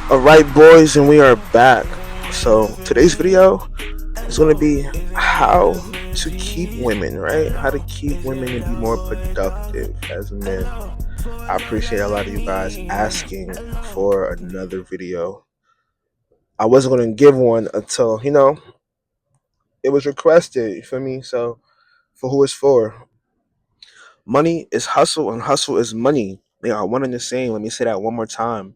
Alright, boys, and we are back. So, today's video is going to be how to keep women, right? How to keep women and be more productive as men. I appreciate a lot of you guys asking for another video. I wasn't going to give one until, it was requested, you feel me? So, for who it's for. Money is hustle, and hustle is money. They are one and the same. Let me say that one more time.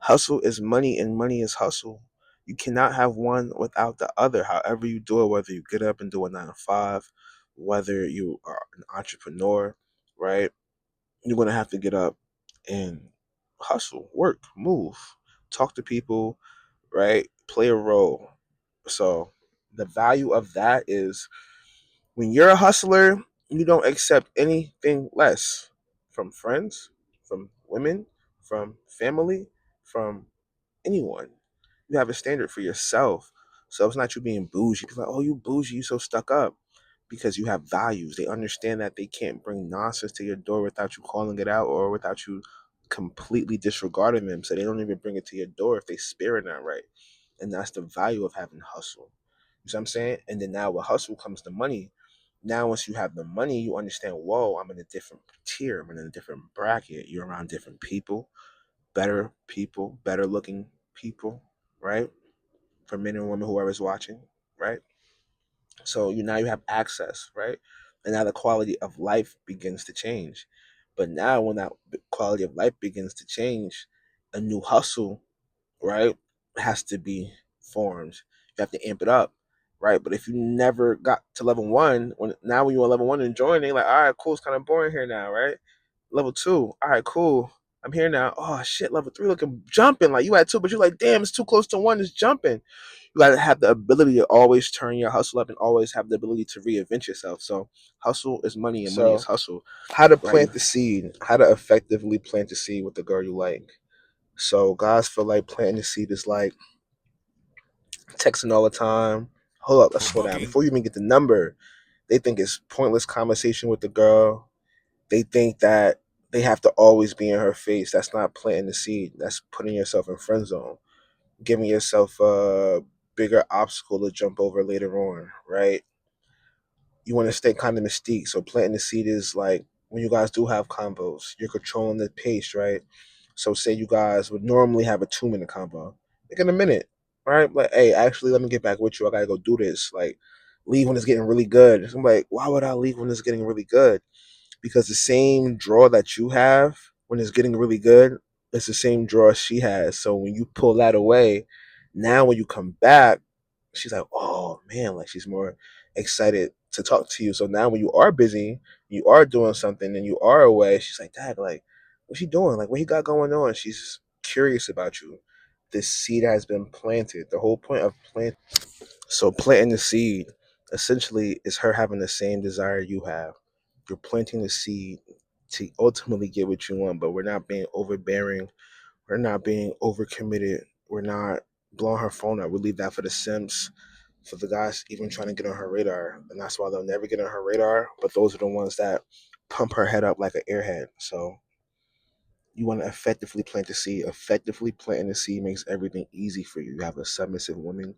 Hustle is money and money is hustle. You cannot have one without the other. However you do it, whether you get up and do a 9 to 5, whether you are an entrepreneur, right? You're gonna have to get up and hustle, work, move, talk to people, right? Play a role. So the value of that is when you're a hustler, you don't accept anything less from friends, from women, from family, from anyone. You have a standard for yourself. So it's not you being bougie. People are like, oh, you bougie, you so stuck up. Because you have values. They understand that they can't bring nonsense to your door without you calling it out or without you completely disregarding them. So they don't even bring it to your door if they spirit not right. And that's the value of having hustle. You see what I'm saying? And then now with hustle comes the money. Now once you have the money, you understand, whoa, I'm in a different tier. I'm in a different bracket. You're around different people, better looking people, right? For men and women, whoever's watching, right? So you now you have access, right? And now the quality of life begins to change. But now when that quality of life begins to change, a new hustle, right, has to be formed. You have to amp it up, right? But if you never got to level 1, when you're on level 1 and joining, like, all right, cool, it's kind of boring here now, right? Level 2, all right, cool. I'm here now. Oh shit, level 3 looking jumping. Like you had 2, but you're like, damn, it's too close to 1, it's jumping. You gotta have the ability to always turn your hustle up and always have the ability to reinvent yourself. So hustle is money and money is hustle. How to Right. plant the seed, how to effectively plant the seed with the girl you like. So guys feel like planting the seed is like texting all the time. Hold up, let's slow down. Before you even get the number, they think it's pointless conversation with the girl. They think that they have to always be in her face. That's not planting the seed. That's putting yourself in friend zone, giving yourself a bigger obstacle to jump over later on, right? You want to stay kind of mystique. So planting the seed is like when you guys do have combos, you're controlling the pace, right? So say you guys would normally have a 2 minute combo, like in a minute, right? Like, hey, actually, let me get back with you. I gotta go do this. Like, leave when it's getting really good. I'm like, why would I leave when it's getting really good? Because the same draw that you have when it's getting really good, it's the same draw she has. So when you pull that away, now when you come back, she's like, oh man, like she's more excited to talk to you. So now when you are busy, you are doing something and you are away, she's like, Dad, like, what's she doing? Like, what he got going on? She's curious about you. This seed has been planted. The whole point of planting the seed essentially is her having the same desire you have. You're planting the seed to ultimately get what you want, but we're not being overbearing. We're not being overcommitted. We're not blowing her phone up. We leave that for the simps, for the guys even trying to get on her radar. And that's why they'll never get on her radar. But those are the ones that pump her head up like an airhead. So you want to effectively plant the seed. Effectively planting the seed makes everything easy for you. You have a submissive woman.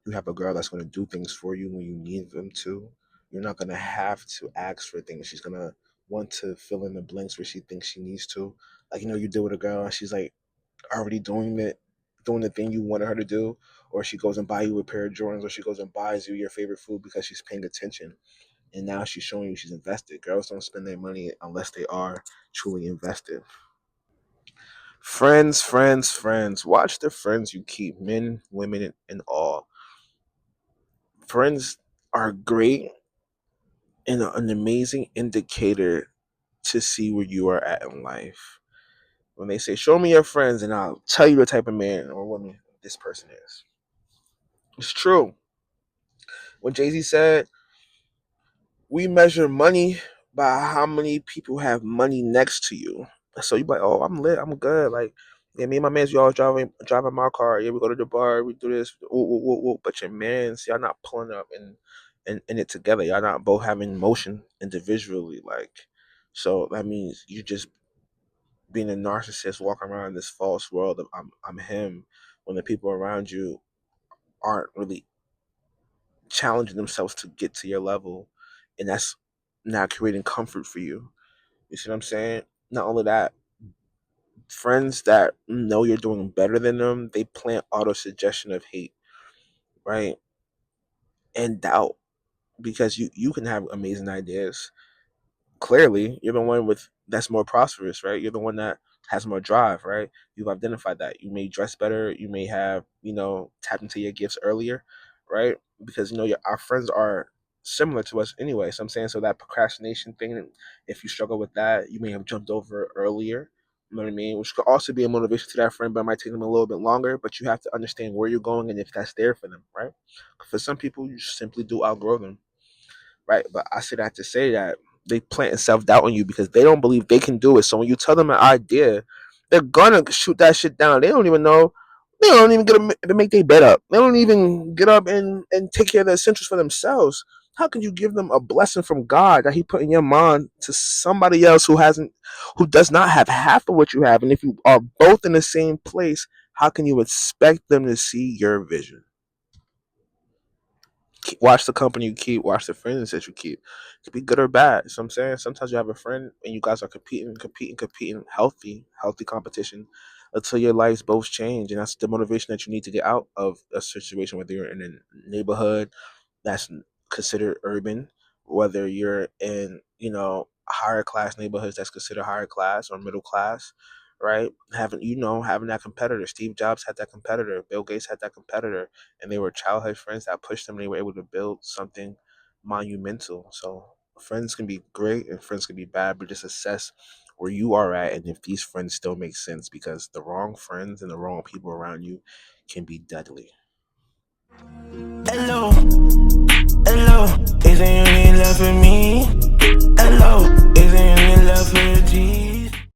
You have a girl that's going to do things for you when you need them to. You're not going to have to ask for things. She's going to want to fill in the blanks where she thinks she needs to. Like, you deal with a girl and she's like already doing the thing you wanted her to do, or she goes and buy you a pair of Jordans, or she goes and buys you your favorite food because she's paying attention. And now she's showing you she's invested. Girls don't spend their money unless they are truly invested. Friends, friends, friends. Watch the friends you keep, men, women, and all. Friends are great and an amazing indicator to see where you are at in life. When they say, show me your friends, and I'll tell you the type of man or woman this person is. It's true. When Jay-Z said, we measure money by how many people have money next to you. So you be like, oh, I'm lit, I'm good. Like, yeah, me and my man's, we always driving my car. Yeah, we go to the bar, we do this. Ooh, ooh, ooh, ooh. But your man's, y'all not pulling up and in it together. Y'all not both having motion individually. Like, so that means you just being a narcissist, walking around in this false world of I'm him, when the people around you aren't really challenging themselves to get to your level, and that's not creating comfort for you. You see what I'm saying? Not only that, friends that know you're doing better than them, they plant auto suggestion of hate, right? And doubt, because you can have amazing ideas. Clearly, you're the one with that's more prosperous, right? You're the one that has more drive, right? You've identified that. You may dress better. You may have, tapped into your gifts earlier, right? Because our friends are similar to us anyway. So I'm saying, so that procrastination thing, if you struggle with that, you may have jumped over earlier. You know what I mean? Which could also be a motivation to that friend, but it might take them a little bit longer. But you have to understand where you're going and if that's there for them, right? For some people, you simply do outgrow them, right? But I say that to say that they plant self doubt on you because they don't believe they can do it. So when you tell them an idea, they're gonna shoot that shit down. They don't even know. They don't even get to make their bed up. They don't even get up and take care of the essentials for themselves. How can you give them a blessing from God that He put in your mind to somebody else who does not have half of what you have? And if you are both in the same place, how can you expect them to see your vision? Watch the company you keep, watch the friends that you keep. It could be good or bad. So I'm saying sometimes you have a friend and you guys are competing, healthy competition until your lives both change. And that's the motivation that you need to get out of a situation, whether you're in a neighborhood that's considered urban, whether you're in, higher class neighborhoods that's considered higher class or middle class, right? Having that competitor. Steve Jobs had that competitor. Bill Gates had that competitor, and they were childhood friends that pushed them. And they were able to build something monumental. So friends can be great and friends can be bad, but just assess where you are at and if these friends still make sense, because the wrong friends and the wrong people around you can be deadly. Hello, hello, isn't you in love with me?